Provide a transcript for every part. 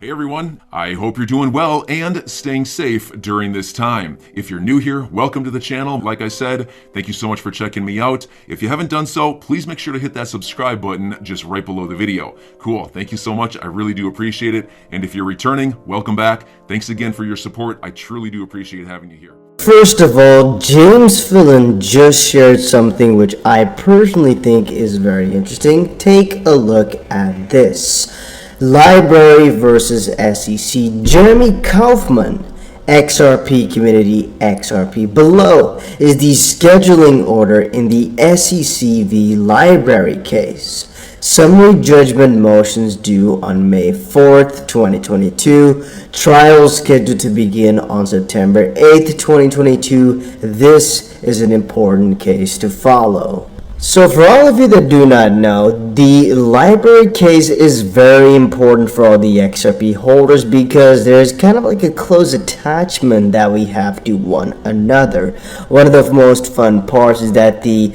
Hey everyone, I hope you're doing well and staying safe during this time. If you're new here, welcome to the channel. Like I said, thank you so much for checking me out. If you haven't done so, please make sure to hit that subscribe button just right below the video. Cool, thank you so much. I really do appreciate it. And if you're returning, welcome back. Thanks again for your support. I truly do appreciate having you here. First of all, James Phelan just shared something which I personally think is very interesting. Take a look at this. LBRY versus SEC. Jeremy Kaufman, XRP community, XRP. Below is the scheduling order in the SEC v. LBRY case. Summary judgment motions due on May 4th, 2022. Trial scheduled to begin on September 8th, 2022. This is an important case to follow. So for all of you that do not know, the LBRY case is very important for all the XRP holders because there's kind of like a close attachment that we have to one another. One of the most fun parts is that the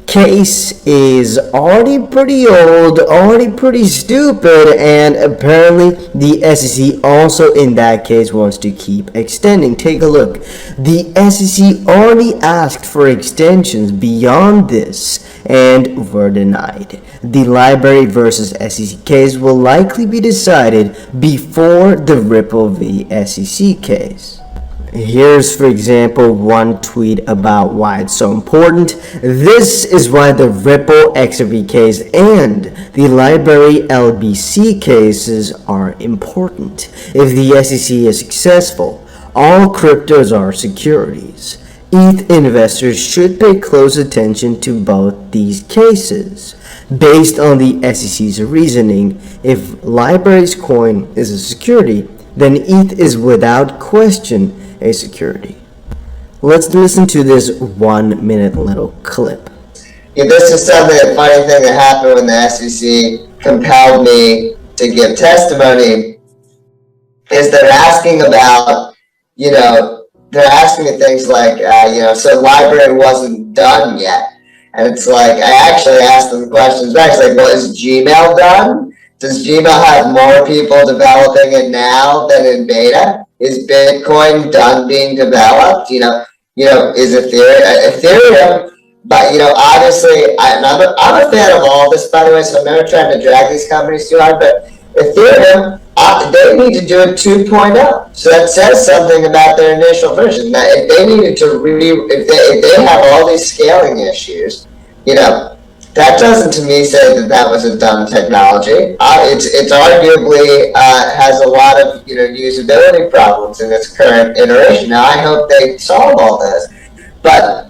case is already pretty old, already pretty stupid, and apparently the SEC also in that case wants to keep extending. Take a look. The SEC already asked for extensions beyond this and were denied. The LBRY versus SEC case will likely be decided before the Ripple v. SEC case. Here's, for example, one tweet about why it's so important. This is why the Ripple XRP case and the LBRY LBC cases are important. If the SEC is successful, all cryptos are securities. ETH investors should pay close attention to both these cases. Based on the SEC's reasoning, if LBRY's coin is a security, then ETH is without question a security. Let's listen to this 1 minute little clip. Yeah, this is something, a funny thing that happened when the SEC compelled me to give testimony, is they're asking about, they're asking me things like, so LBRY wasn't done yet. And it's like, I actually asked them questions back. It's like, well, is Gmail done? Does Gmail have more people developing it now than in beta? Is Bitcoin done being developed? Is Ethereum? But obviously, I'm a fan of all this, by the way. So I'm never trying to drag these companies too hard. But Ethereum, they need to do it 2.0. So that says something about their initial version. That if they needed to if they have all these scaling issues, that doesn't to me say that was a dumb technology. It's arguably has a lot of usability problems in its current iteration. Now I hope they solve all this, but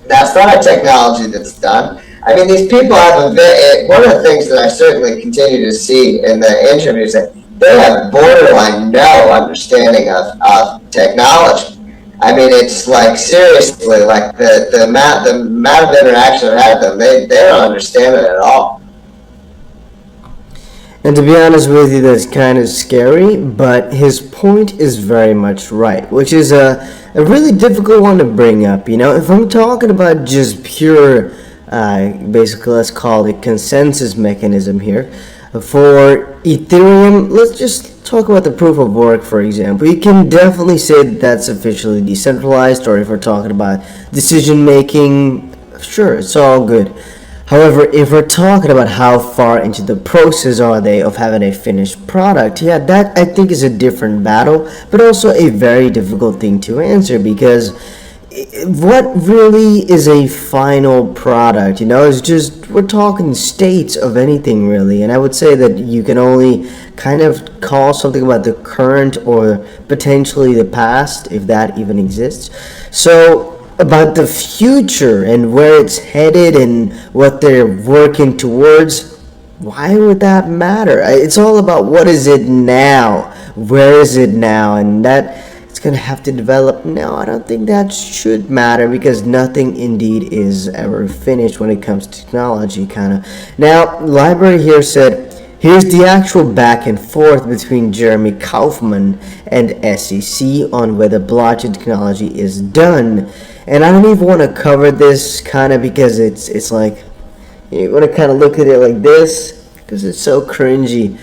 that's not a technology that's done. I mean, these people have one of the things that I certainly continue to see in the interviews that they have borderline no understanding of technology. I mean, it's like, seriously, like the amount of interaction I've had with them, they don't understand it at all. And to be honest with you, that's kind of scary, but his point is very much right, which is a really difficult one to bring up. If I'm talking about just pure, basically, let's call it consensus mechanism here, for Ethereum, let's just talk about the proof of work, for example. You can definitely say that that's officially decentralized, or if we're talking about decision making, sure, it's all good. However, if we're talking about how far into the process are they of having a finished product, yeah, that I think is a different battle, but also a very difficult thing to answer, because what really is a final product? It's just, we're talking states of anything really, and I would say that you can only kind of call something about the current or potentially the past, if that even exists. So about the future and where it's headed and what they're working towards, why would that matter? It's all about what is it now, where is it now, and that it's going to have to develop. No, I don't think that should matter, because nothing indeed is ever finished when it comes to technology, kind of. Now, LBRY here said, here's the actual back and forth between Jeremy Kaufman and SEC on whether blockchain technology is done. And I don't even want to cover this kind of, because it's like, you want to kind of look at it like this, because it's so cringy.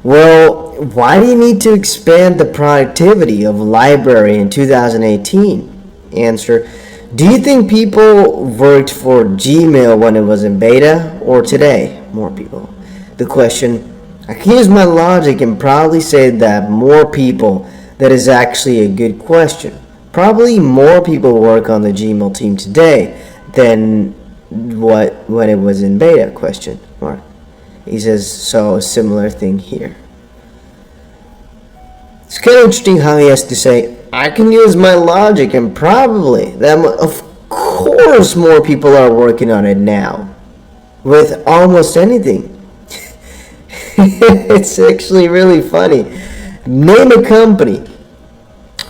Well, why do you need to expand the productivity of LBRY in 2018? Answer, do you think people worked for Gmail when it was in beta or today? More people. The question, I can use my logic and probably say that more people. That is actually a good question. Probably more people work on the Gmail team today than when it was in beta, question mark. He says, so a similar thing here. It's kind of interesting how he has to say, I can use my logic and probably that of course more people are working on it now with almost anything. It's actually really funny. Name a company.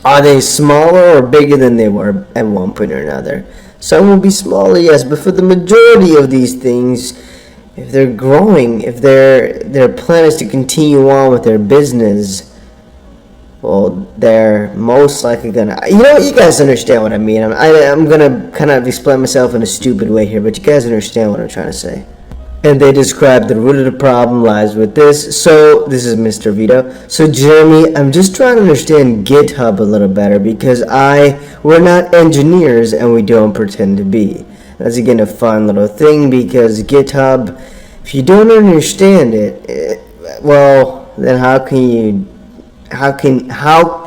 Are they smaller or bigger than they were at one point or another? Some will be smaller, yes, but for the majority of these things, if they're growing, if their plan is to continue on with their business, well, they're most likely gonna. You guys understand what I mean. I'm gonna kind of explain myself in a stupid way here, but you guys understand what I'm trying to say. And they describe the root of the problem lies with this. So this is Mr. Vito. So Jeremy, I'm just trying to understand GitHub a little better because we're not engineers and we don't pretend to be. That's again a fun little thing because GitHub, if you don't understand it, well, then how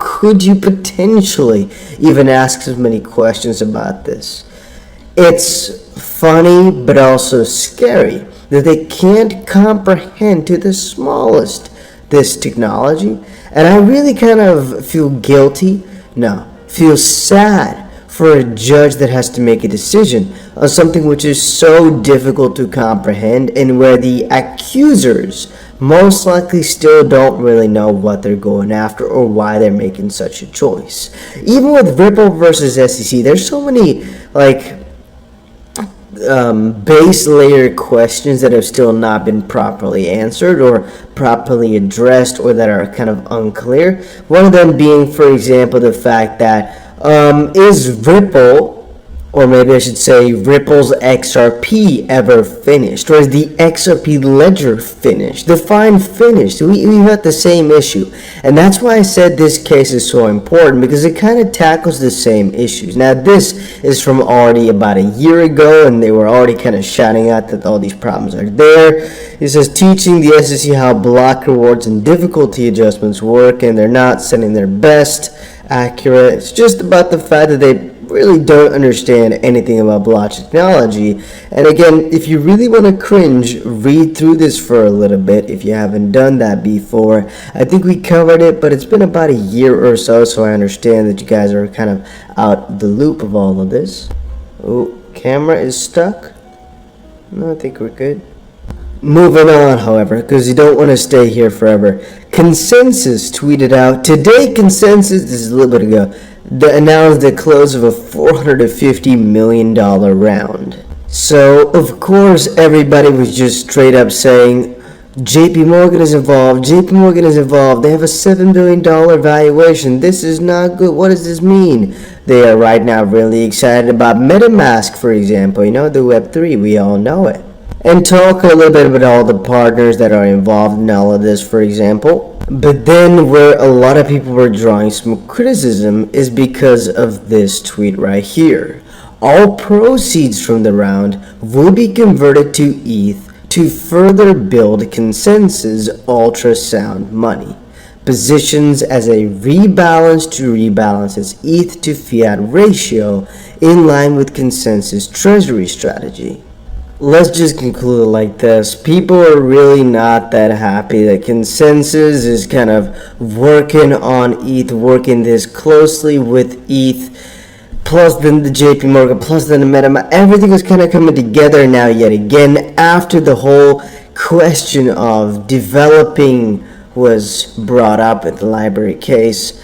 could you potentially even ask so many questions about this? It's funny but also scary that they can't comprehend to the smallest this technology. And I really kind of feel feel sad for a judge that has to make a decision on something which is so difficult to comprehend and where the accusers most likely still don't really know what they're going after or why they're making such a choice. Even with Ripple versus SEC, there's so many base layer questions that have still not been properly answered or properly addressed or that are kind of unclear. One of them being, for example, the fact that is Ripple, or maybe I should say Ripple's XRP ever finished? Or is the XRP ledger finished? Define finished. We had the same issue. And that's why I said this case is so important, because it kind of tackles the same issues. Now, this is from already about a year ago, and they were already kind of shouting out that all these problems are there. It says teaching the SEC how block rewards and difficulty adjustments work, and they're not sending their best accurate. It's just about the fact that they really don't understand anything about blockchain technology. And again, if you really want to cringe, read through this for a little bit if you haven't done that before. I think we covered it, but it's been about a year or so I understand that you guys are kind of out the loop of all of this. Oh, camera is stuck. No, I think we're good. Moving on, however, because you don't want to stay here forever. Consensus tweeted out today. Consensus, this is a little bit ago, announced the close of a $450 million round. So, of course, everybody was just straight up saying, JP Morgan is involved, JP Morgan is involved, they have a $7 billion valuation, this is not good, what does this mean? They are right now really excited about MetaMask, for example, the Web3, we all know it. And talk a little bit about all the partners that are involved in all of this, for example. But then where a lot of people were drawing some criticism is because of this tweet right here. All proceeds from the round will be converted to ETH to further build Consensus ultrasound money. Positions as a rebalance to rebalance its ETH to fiat ratio in line with Consensus treasury strategy. Let's just conclude like this. People are really not that happy that Consensus is kind of working on ETH, working this closely with ETH, plus then the JP Morgan, plus then the MetaMask. Everything is kind of coming together now yet again after the whole question of developing was brought up at the LBRY case.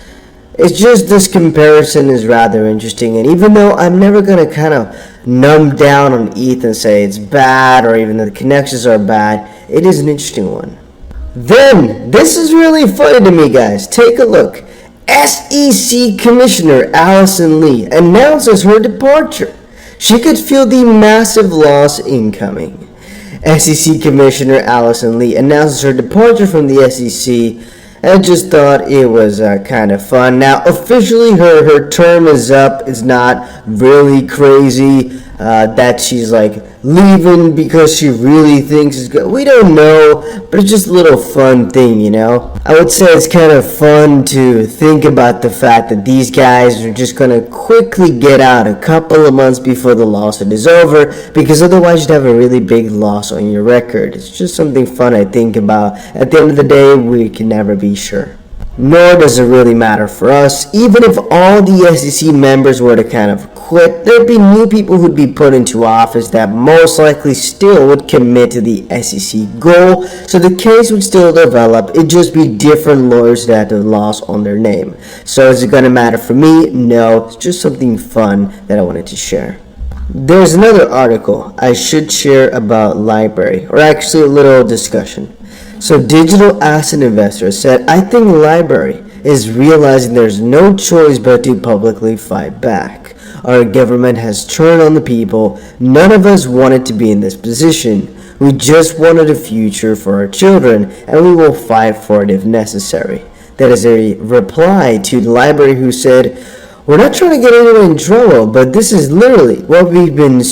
It's just this comparison is rather interesting, and even though I'm never going to kind of numb down on ETH and say it's bad or even that the connections are bad, it is an interesting one. Then, this is really funny to me, guys. Take a look. SEC Commissioner Allison Lee announces her departure. She could feel the massive loss incoming. SEC Commissioner Allison Lee announces her departure from the SEC I just thought it was kind of fun. Now, officially, her term is up. It's not really crazy that she's like leaving because she really thinks it's good. We don't know, but it's just a little fun thing, you know? I would say it's kind of fun to think about the fact that these guys are just gonna quickly get out a couple of months before the lawsuit is over, because otherwise you'd have a really big loss on your record. It's just something fun I think about. At the end of the day, we can never be sure. Nor does it really matter for us. Even if all the SEC members were to kind of quit, there'd be new people who'd be put into office that most likely still would commit to the SEC goal, so the case would still develop. It'd just be different lawyers that had the loss on their name. So is it going to matter for me? No, it's just something fun that I wanted to share. There's another article I should share about LBRY, or actually a little discussion. So digital asset investors said, I think LBRY is realizing there's no choice but to publicly fight back. Our government has turned on the people. None of us wanted to be in this position. We just wanted a future for our children, and we will fight for it if necessary. That is a reply to LBRY, who said, we're not trying to get anyone in trouble, but this is literally what we've been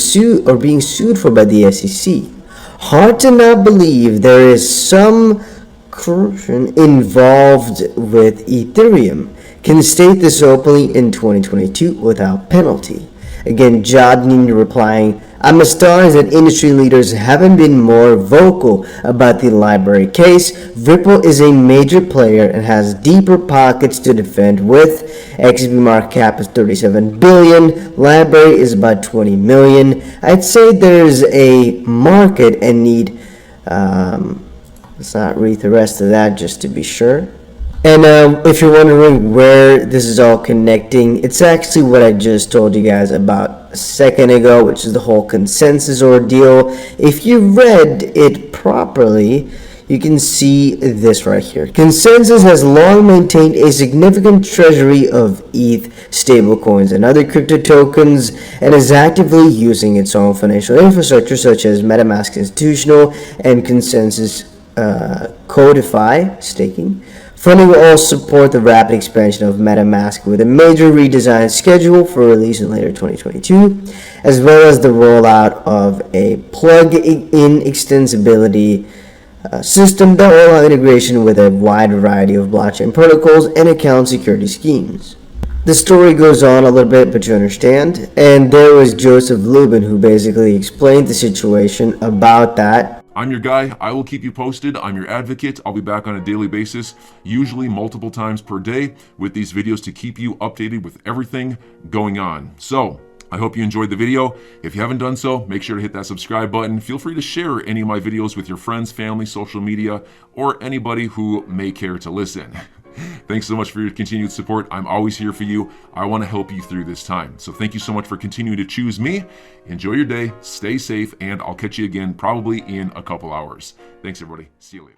being sued for by the SEC. Hard to not believe there is some corruption involved with Ethereum. Can state this openly in 2022 without penalty. Again, Jodney replying, I'm astonished that industry leaders haven't been more vocal about the LBRY case. Ripple is a major player and has deeper pockets to defend with. XRP market cap is 37 billion. LBRY is about 20 million. I'd say there's a market and need. Let's not read the rest of that just to be sure. And if you're wondering where this is all connecting, it's actually what I just told you guys about a second ago, which is the whole consensus ordeal. If you read it properly, you can see this right here. Consensus has long maintained a significant treasury of ETH stablecoins and other crypto tokens, and is actively using its own financial infrastructure such as MetaMask Institutional and Consensus Codify staking. Funding will also support the rapid expansion of MetaMask with a major redesign scheduled for release in later 2022, as well as the rollout of a plug-in extensibility system that will allow integration with a wide variety of blockchain protocols and account security schemes. The story goes on a little bit, but you understand. And there was Joseph Lubin, who basically explained the situation about that. I'm your guy. I will keep you posted. I'm your advocate. I'll be back on a daily basis, usually multiple times per day, with these videos to keep you updated with everything going on. So I hope you enjoyed the video. If you haven't done so, make sure to hit that subscribe button. Feel free to share any of my videos with your friends, family, social media, or anybody who may care to listen. Thanks so much for your continued support. I'm always here for you. I want to help you through this time. So thank you so much for continuing to choose me. Enjoy your day, stay safe, and I'll catch you again probably in a couple hours. Thanks, everybody. See you later.